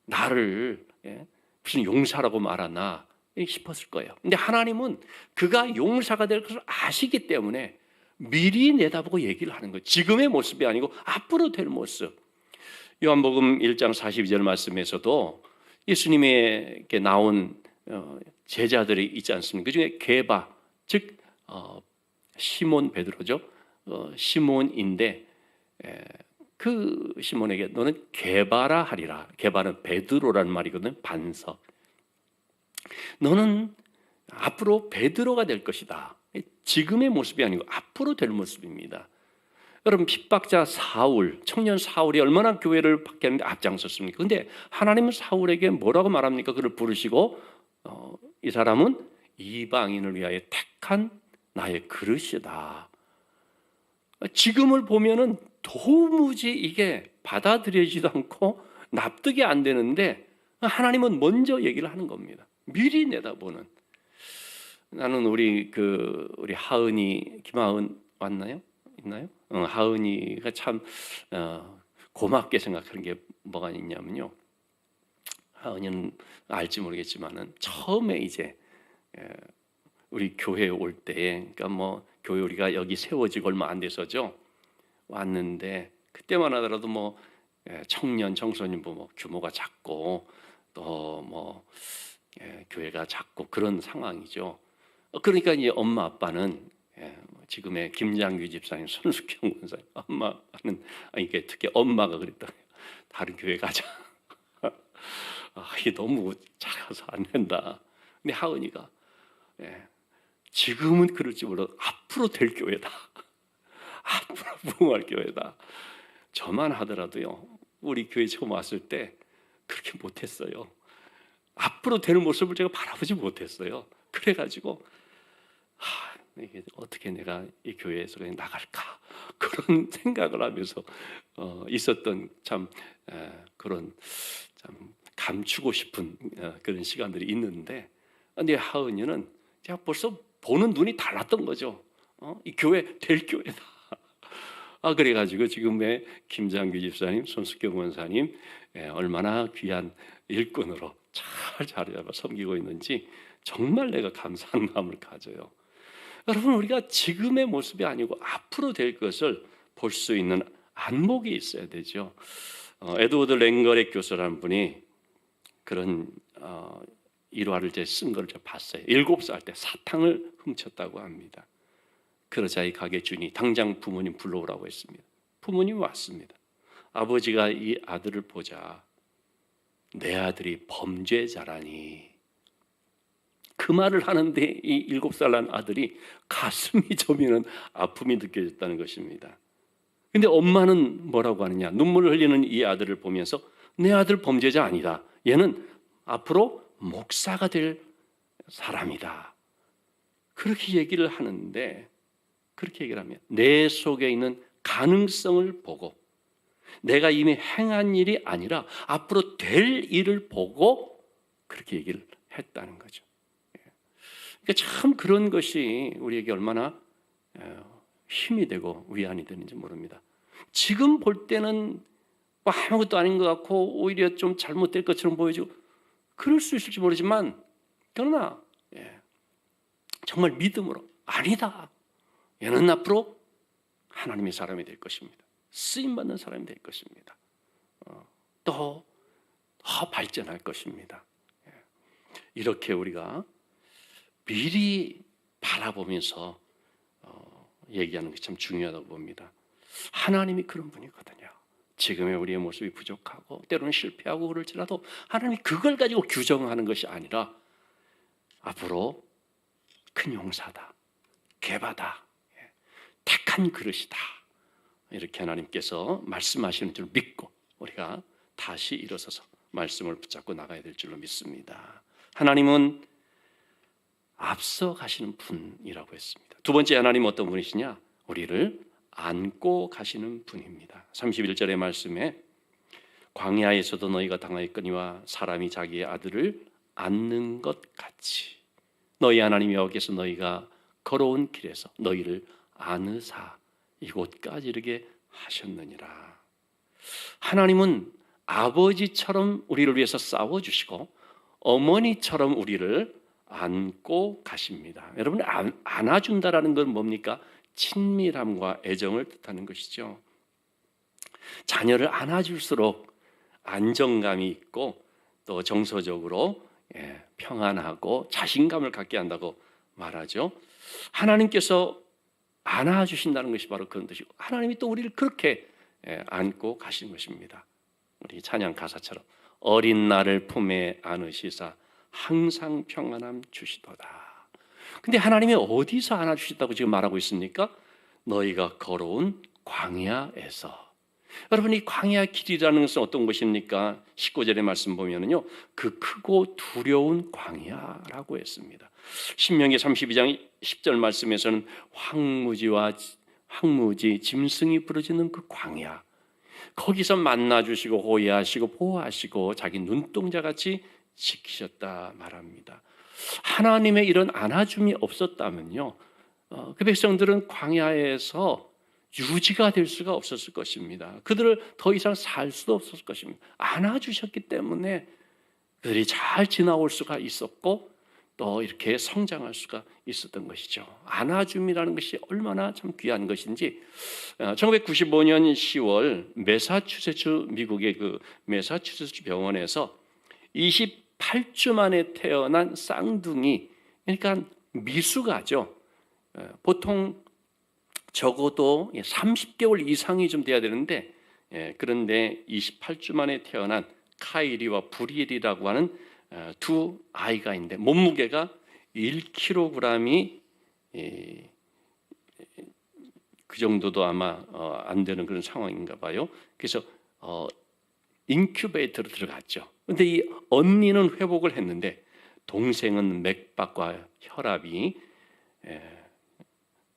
나를 무슨 용사라고 말하나 싶었을 거예요. 근데 하나님은 그가 용사가 될 것을 아시기 때문에 미리 내다보고 얘기를 하는 거예요. 지금의 모습이 아니고 앞으로 될 모습. 요한복음 1장 42절 말씀에서도 예수님에게 나온 제자들이 있지 않습니까? 그 중에 게바, 즉 시몬 베드로죠. 시몬인데 그 시몬에게 너는 게바라 하리라. 게바는 베드로라는 말이거든요. 반석. 너는 앞으로 베드로가 될 것이다. 지금의 모습이 아니고 앞으로 될 모습입니다. 여러분 핍박자 사울, 청년 사울이 얼마나 교회를 받겠는데 앞장섰습니까? 근데 하나님은 사울에게 뭐라고 말합니까? 그를 부르시고 이 사람은 이방인을 위하여 택한 나의 그릇이다. 지금을 보면은 도무지 이게 받아들여지도 않고 납득이 안 되는데 하나님은 먼저 얘기를 하는 겁니다. 미리 내다보는. 나는 우리 하은이 김하은 왔나요? 있나요? 하은이가 참 고맙게 생각하는 게 뭐가 있냐면요. 하은이는 알지 모르겠지만은 처음에 이제 우리 교회에 올 때, 그러니까 뭐 교회 우리가 여기 세워지고 얼마 안 돼서죠. 왔는데 그때만 하더라도 뭐 청년 청소년부 뭐 규모가 작고 또 뭐 교회가 작고 그런 상황이죠. 그러니까 이제 엄마 아빠는 지금의 김장규 집사님, 손숙경 권사님, 엄마는 이게 특히 엄마가 그랬다. 다른 교회 가자. 이게 너무 작아서 안 된다. 근데 하은이가 지금은 그럴지 몰라도 앞으로 될 교회다. 앞으로 부흥할 교회다. 저만 하더라도요. 우리 교회 처음 왔을 때 그렇게 못했어요. 앞으로 되는 모습을 제가 바라보지 못했어요. 그래가지고 이게 어떻게 내가 이 교회에서 그냥 나갈까 그런 생각을 하면서 있었던 참 그런 참 감추고 싶은 그런 시간들이 있는데, 근데 하은이는 제가 벌써 보는 눈이 달랐던 거죠. 이 교회 될 교회다. 그래가지고 지금의 김장규 집사님, 손숙경 원사님 얼마나 귀한 일꾼으로 잘 자리잡아 섬기고 있는지 정말 내가 감사한 마음을 가져요. 여러분 우리가 지금의 모습이 아니고 앞으로 될 것을 볼 수 있는 안목이 있어야 되죠. 에드워드 랭거렉 교수라는 분이 그런 일화를 이제 쓴 걸 제가 봤어요. 7살 때 사탕을 훔쳤다고 합니다. 그러자 이 가게 주인이 당장 부모님 불러오라고 했습니다. 부모님이 왔습니다. 아버지가 이 아들을 보자 내 아들이 범죄자라니, 그 말을 하는데 이 7살 난 아들이 가슴이 저미는 아픔이 느껴졌다는 것입니다. 근데 엄마는 뭐라고 하느냐, 눈물을 흘리는 이 아들을 보면서 내 아들 범죄자 아니다, 얘는 앞으로 목사가 될 사람이다, 그렇게 얘기를 하는데, 그렇게 얘기를 하면 내 속에 있는 가능성을 보고 내가 이미 행한 일이 아니라 앞으로 될 일을 보고 그렇게 얘기를 했다는 거죠. 그러니까 참 그런 것이 우리에게 얼마나 힘이 되고 위안이 되는지 모릅니다. 지금 볼 때는 뭐 아무것도 아닌 것 같고 오히려 좀 잘못될 것처럼 보여지고 그럴 수 있을지 모르지만, 그러나 정말 믿음으로 아니다, 얘는 앞으로 하나님의 사람이 될 것입니다. 쓰임받는 사람이 될 것입니다. 더 발전할 것입니다. 이렇게 우리가 미리 바라보면서 얘기하는 게 참 중요하다고 봅니다. 하나님이 그런 분이거든요. 지금의 우리의 모습이 부족하고 때로는 실패하고 그럴지라도 하나님이 그걸 가지고 규정하는 것이 아니라 앞으로 큰 용사다, 개바다, 택한 그릇이다, 이렇게 하나님께서 말씀하시는 줄 믿고 우리가 다시 일어서서 말씀을 붙잡고 나가야 될 줄로 믿습니다. 하나님은 앞서 가시는 분이라고 했습니다. 두 번째, 하나님은 어떤 분이시냐? 우리를 안고 가시는 분입니다. 31절의 말씀에 광야에서도 너희가 당하였거니와 사람이 자기의 아들을 안는 것 같이 너희 하나님 여호와께서 너희가 걸어온 길에서 너희를 안으사 이곳까지 이르게 하셨느니라. 하나님은 아버지처럼 우리를 위해서 싸워주시고 어머니처럼 우리를 안고 가십니다. 여러분, 안아준다라는 건 뭡니까? 친밀함과 애정을 뜻하는 것이죠. 자녀를 안아줄수록 안정감이 있고 또 정서적으로 평안하고 자신감을 갖게 한다고 말하죠. 하나님께서 안아주신다는 것이 바로 그런 뜻이고, 하나님이 또 우리를 그렇게 안고 가신 것입니다. 우리 찬양 가사처럼 어린 나를 품에 안으시사 항상 평안함 주시도다. 근데 하나님이 어디서 안아주시다고 지금 말하고 있습니까? 너희가 걸어온 광야에서. 여러분, 이 광야 길이라는 것은 어떤 것입니까? 19절의 말씀 보면은요, 그 크고 두려운 광야라고 했습니다. 신명기 32장 10절 말씀에서는 황무지 짐승이 부러지는 그 광야, 거기서 만나주시고 호위하시고 보호하시고 자기 눈동자같이 지키셨다 말합니다. 하나님의 이런 안아줌이 없었다면요, 그 백성들은 광야에서 유지가 될 수가 없었을 것입니다. 그들을 더 이상 살 수도 없었을 것입니다. 안아주셨기 때문에 그들이 잘 지나올 수가 있었고 또 이렇게 성장할 수가 있었던 것이죠. 안아줌이라는 것이 얼마나 참 귀한 것인지, 1995년 10월 매사추세츠, 미국의 그 매사추세츠 병원에서 28주 만에 태어난 쌍둥이, 그러니까 미숙아죠. 보통 적어도 30개월 이상이 좀 돼야 되는데, 그런데 28주 만에 태어난 카이리와 브리엘이라고 하는 두 아이가 있는데 몸무게가 1kg이 그 정도도 아마 안 되는 그런 상황인가 봐요. 그래서 인큐베이터로 들어갔죠. 그런데 이 언니는 회복을 했는데 동생은 맥박과 혈압이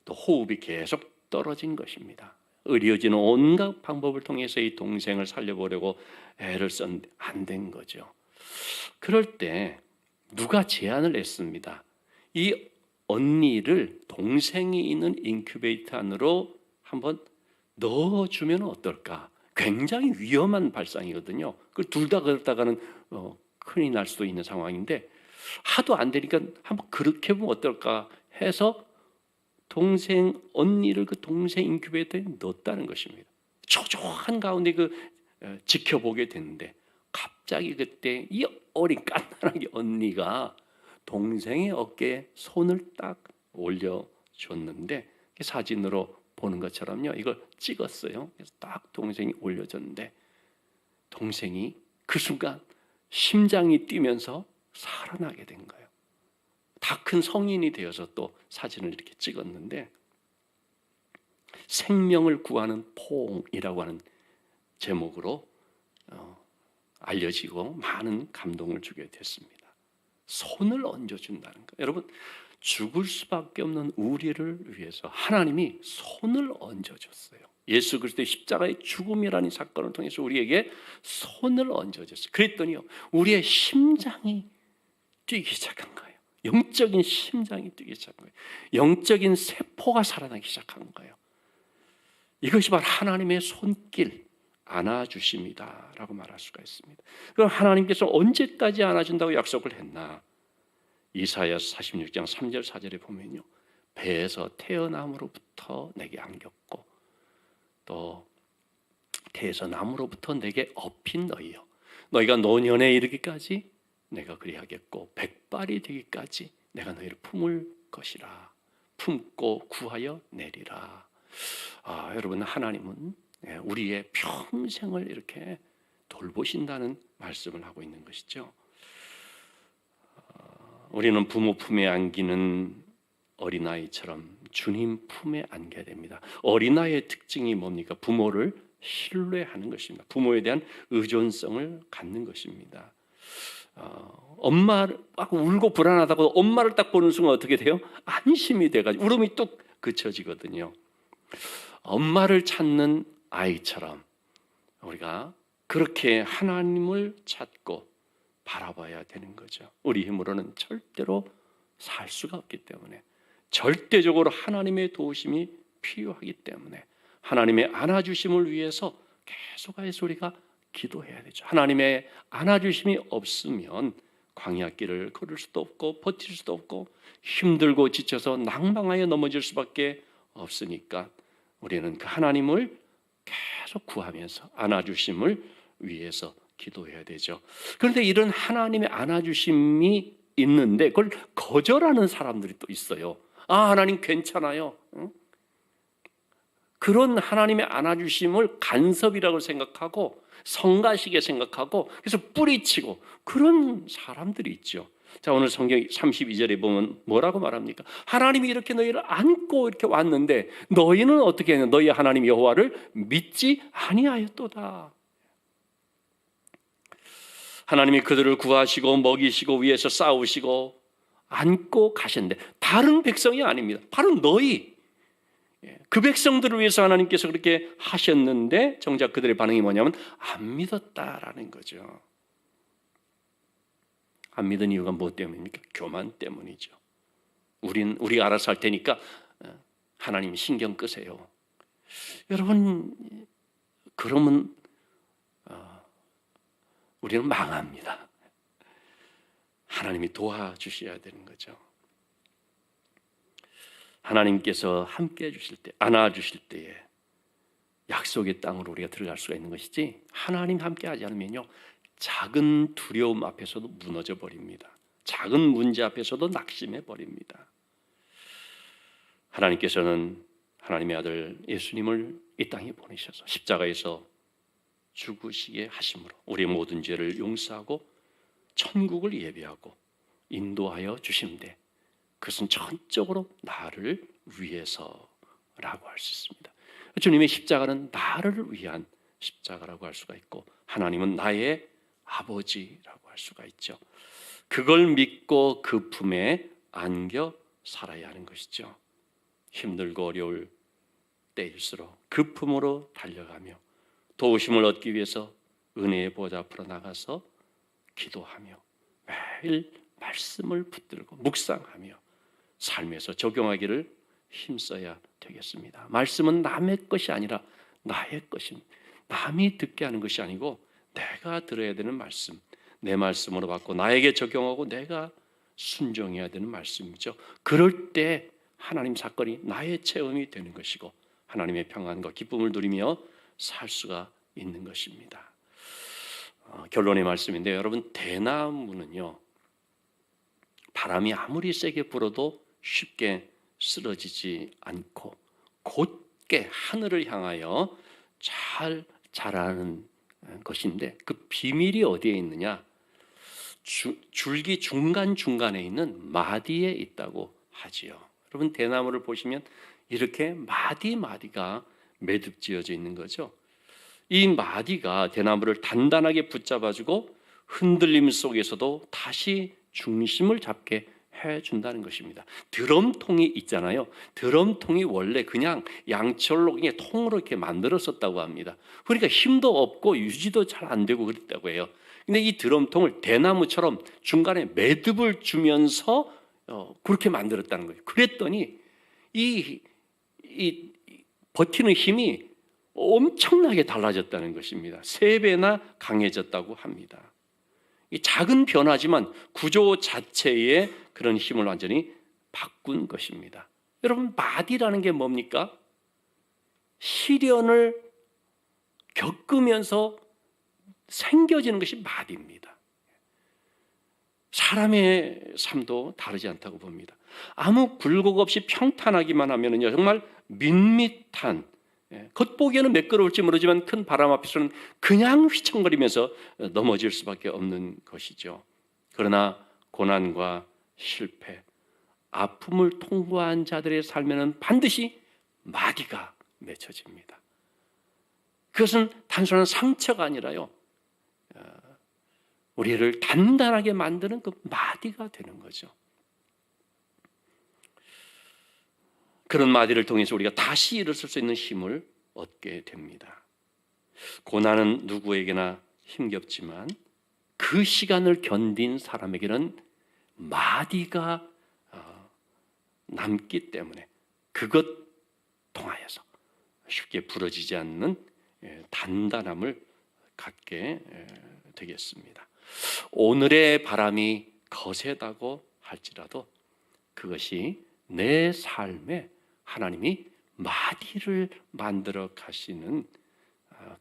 또 호흡이 계속 떨어진 것입니다. 의료진은 온갖 방법을 통해서 이 동생을 살려보려고 애를 썼는데 안 된 거죠. 그럴 때 누가 제안을 했습니다. 이 언니를 동생이 있는 인큐베이터 안으로 한번 넣어주면 어떨까? 굉장히 위험한 발상이거든요. 그걸 둘 다 그러다가는 큰일 날 수도 있는 상황인데 하도 안 되니까 한번 그렇게 보면 어떨까 해서 언니를 그 동생 인큐베이터에 넣었다는 것입니다. 초조한 가운데 지켜보게 됐는데 갑자기 그때 이 어린 깐난하게 언니가 동생의 어깨에 손을 딱 올려줬는데 사진으로 보는 것처럼요. 이걸 찍었어요. 그래서 딱 동생이 올려줬는데 동생이 그 순간 심장이 뛰면서 살아나게 된 거예요. 다 큰 성인이 되어서 또 사진을 이렇게 찍었는데 생명을 구하는 포옹이라고 하는 제목으로 알려지고 많은 감동을 주게 됐습니다. 손을 얹어준다는 거. 여러분 죽을 수밖에 없는 우리를 위해서 하나님이 손을 얹어줬어요. 예수 그리스도의 십자가의 죽음이라는 사건을 통해서 우리에게 손을 얹어줬어요. 그랬더니요 우리의 심장이 뛰기 시작한 거예요. 영적인 심장이 뛰기 시작한 거예요. 영적인 세포가 살아나기 시작한 거예요. 이것이 바로 하나님의 손길 안아주심이다라고 말할 수가 있습니다. 그럼 하나님께서 언제까지 안아준다고 약속을 했나? 이사야서 46장 3절 4절에 보면요 배에서 태어남으로부터 내게 안겼고 또 태에서 남으로부터 내게 업힌 너희여 너희가 노년에 이르기까지 내가 그리하겠고 백발이 되기까지 내가 너희를 품을 것이라 품고 구하여 내리라. 여러분 하나님은 우리의 평생을 이렇게 돌보신다는 말씀을 하고 있는 것이죠. 우리는 부모 품에 안기는 어린아이처럼 주님 품에 안겨야 됩니다. 어린아이의 특징이 뭡니까? 부모를 신뢰하는 것입니다. 부모에 대한 의존성을 갖는 것입니다. 엄마를 막 울고 불안하다고 엄마를 딱 보는 순간 어떻게 돼요? 안심이 돼가지고 울음이 뚝 그쳐지거든요. 엄마를 찾는 아이처럼 우리가 그렇게 하나님을 찾고 바라봐야 되는 거죠. 우리 힘으로는 절대로 살 수가 없기 때문에 절대적으로 하나님의 도우심이 필요하기 때문에 하나님의 안아주심을 위해서 계속해서 우리가 기도해야 되죠. 하나님의 안아주심이 없으면 광야길을 걸을 수도 없고 버틸 수도 없고 힘들고 지쳐서 낭망하여 넘어질 수밖에 없으니까 우리는 그 하나님을 계속 구하면서 안아주심을 위해서 기도해야 되죠. 그런데 이런 하나님의 안아주심이 있는데 그걸 거절하는 사람들이 또 있어요. 하나님 괜찮아요. 그런 하나님의 안아주심을 간섭이라고 생각하고 성가시게 생각하고 그래서 뿌리치고 그런 사람들이 있죠. 자, 오늘 성경 32절에 보면 뭐라고 말합니까? 하나님이 이렇게 너희를 안고 이렇게 왔는데 너희는 어떻게 했냐? 너희 하나님 여호와를 믿지 아니하였도다. 하나님이 그들을 구하시고 먹이시고 위에서 싸우시고 안고 가셨는데 다른 백성이 아닙니다. 바로 너희 그 백성들을 위해서 하나님께서 그렇게 하셨는데 정작 그들의 반응이 뭐냐면 안 믿었다라는 거죠. 안 믿은 이유가 무엇 때문입니까? 교만 때문이죠. 우리가 알아서 할 테니까 하나님 신경 끄세요. 여러분 그러면 우리는 망합니다. 하나님이 도와주셔야 되는 거죠. 하나님께서 함께 해주실 때, 안아주실 때에 약속의 땅으로 우리가 들어갈 수가 있는 것이지 하나님 함께 하지 않으면요 작은 두려움 앞에서도 무너져 버립니다. 작은 문제 앞에서도 낙심해 버립니다. 하나님께서는 하나님의 아들 예수님을 이 땅에 보내셔서 십자가에서 죽으시게 하심으로 우리의 모든 죄를 용서하고 천국을 예비하고 인도하여 주시는데 그것은 전적으로 나를 위해서라고 할 수 있습니다. 주님의 십자가는 나를 위한 십자가라고 할 수가 있고 하나님은 나의 아버지라고 할 수가 있죠. 그걸 믿고 그 품에 안겨 살아야 하는 것이죠. 힘들고 어려울 때일수록 그 품으로 달려가며 도우심을 얻기 위해서 은혜의 보좌 앞으로 나가서 기도하며 매일 말씀을 붙들고 묵상하며 삶에서 적용하기를 힘써야 되겠습니다. 말씀은 남의 것이 아니라 나의 것입니다. 남이 듣게 하는 것이 아니고 내가 들어야 되는 말씀, 내 말씀으로 받고 나에게 적용하고 내가 순종해야 되는 말씀이죠. 그럴 때 하나님 사건이 나의 체험이 되는 것이고 하나님의 평안과 기쁨을 누리며 살 수가 있는 것입니다. 결론의 말씀인데 여러분 대나무는요 바람이 아무리 세게 불어도 쉽게 쓰러지지 않고 곧게 하늘을 향하여 잘 자라는 것인데 그 비밀이 어디에 있느냐? 줄기 중간중간에 있는 마디에 있다고 하지요. 여러분 대나무를 보시면 이렇게 마디마디가 매듭지어져 있는 거죠. 이 마디가 대나무를 단단하게 붙잡아주고 흔들림 속에서도 다시 중심을 잡게 해준다는 것입니다. 드럼통이 있잖아요. 드럼통이 원래 그냥 양철로 그냥 통으로 이렇게 만들었었다고 합니다. 그러니까 힘도 없고 유지도 잘 안 되고 그랬다고 해요. 근데 이 드럼통을 대나무처럼 중간에 매듭을 주면서 그렇게 만들었다는 거예요. 그랬더니 이 버티는 힘이 엄청나게 달라졌다는 것입니다. 3배나 강해졌다고 합니다. 이 작은 변화지만 구조 자체의 그런 힘을 완전히 바꾼 것입니다. 여러분 마디라는 게 뭡니까? 시련을 겪으면서 생겨지는 것이 마디입니다. 사람의 삶도 다르지 않다고 봅니다. 아무 굴곡 없이 평탄하기만 하면은요 정말 밋밋한 겉보기에는 매끄러울지 모르지만 큰 바람 앞에서는 그냥 휘청거리면서 넘어질 수밖에 없는 것이죠. 그러나 고난과 실패, 아픔을 통과한 자들의 삶에는 반드시 마디가 맺혀집니다. 그것은 단순한 상처가 아니라요 우리를 단단하게 만드는 그 마디가 되는 거죠. 그런 마디를 통해서 우리가 다시 일어설 수 있는 힘을 얻게 됩니다. 고난은 누구에게나 힘겹지만 그 시간을 견딘 사람에게는 마디가 남기 때문에 그것 통하여서 쉽게 부러지지 않는 단단함을 갖게 되겠습니다. 오늘의 바람이 거세다고 할지라도 그것이 내 삶에 하나님이 마디를 만들어 가시는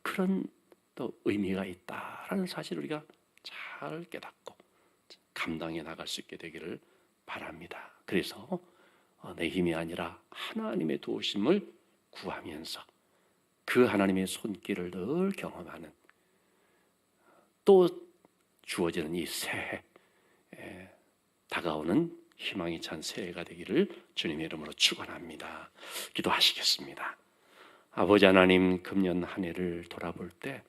그런 또 의미가 있다라는 사실을 우리가 잘 깨닫고 감당해 나갈 수 있게 되기를 바랍니다. 그래서 내 힘이 아니라 하나님의 도우심을 구하면서 그 하나님의 손길을 늘 경험하는 또 주어지는 이 새해 다가오는 희망이 찬 새해가 되기를 주님의 이름으로 축원합니다. 기도하시겠습니다. 아버지 하나님, 금년 한 해를 돌아볼 때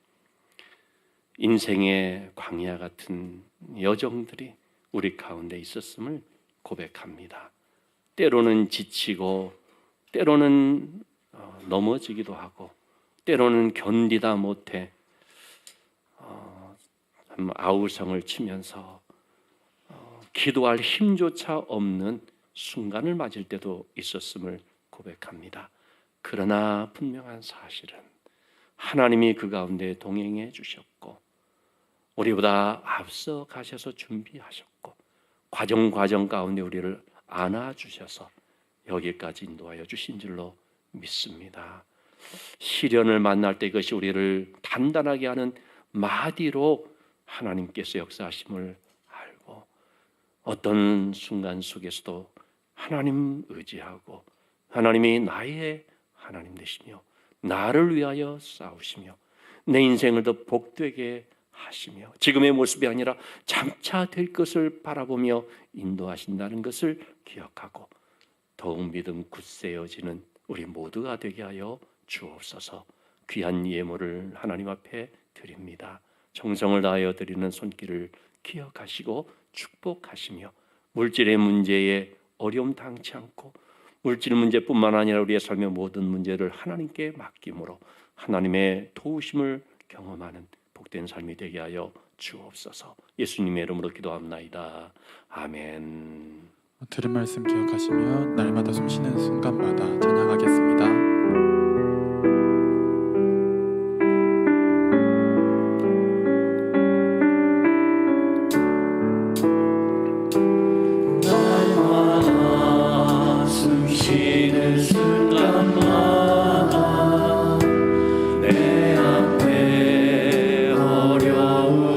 인생의 광야 같은 여정들이 우리 가운데 있었음을 고백합니다. 때로는 지치고 때로는 넘어지기도 하고 때로는 견디다 못해 아우성을 치면서 기도할 힘조차 없는 순간을 맞을 때도 있었음을 고백합니다. 그러나 분명한 사실은 하나님이 그 가운데 동행해 주셨고 우리보다 앞서 가셔서 준비하셨고 과정 가운데 우리를 안아주셔서 여기까지 인도하여 주신 줄로 믿습니다. 시련을 만날 때 이것이 우리를 단단하게 하는 마디로 하나님께서 역사하심을 알고 어떤 순간 속에서도 하나님 의지하고 하나님이 나의 하나님 되시며 나를 위하여 싸우시며 내 인생을 더 복되게 하시며 지금의 모습이 아니라 장차 될 것을 바라보며 인도하신다는 것을 기억하고 더욱 믿음 굳세어지는 우리 모두가 되게 하여 주옵소서. 귀한 예물을 하나님 앞에 드립니다. 정성을 다하여 드리는 손길을 기억하시고 축복하시며 물질의 문제에 어려움 당치 않고 물질 문제뿐만 아니라 우리의 삶의 모든 문제를 하나님께 맡김으로 하나님의 도우심을 경험하는 복된 삶이 되게 하여 주옵소서. 예수님의 이름으로 기도합나이다. 아멘. 들은 말씀 기억하시며 날마다 숨쉬는 순간마다 찬양하겠습니다. 숨쉬는 순간마다 내 앞에 어려움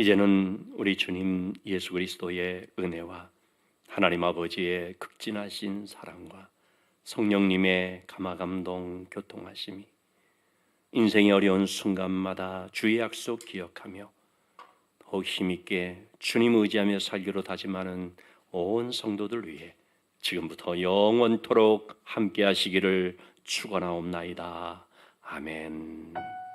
이제는 우리 주님 예수 그리스도의 은혜와 하나님 아버지의 극진하신 사랑과 성령님의 감화감동 교통하심이 인생의 어려운 순간마다 주의 약속 기억하며 더욱 힘있게 주님 의지하며 살기로 다짐하는 온 성도들 위해 지금부터 영원토록 함께 하시기를 축원하옵나이다. 아멘.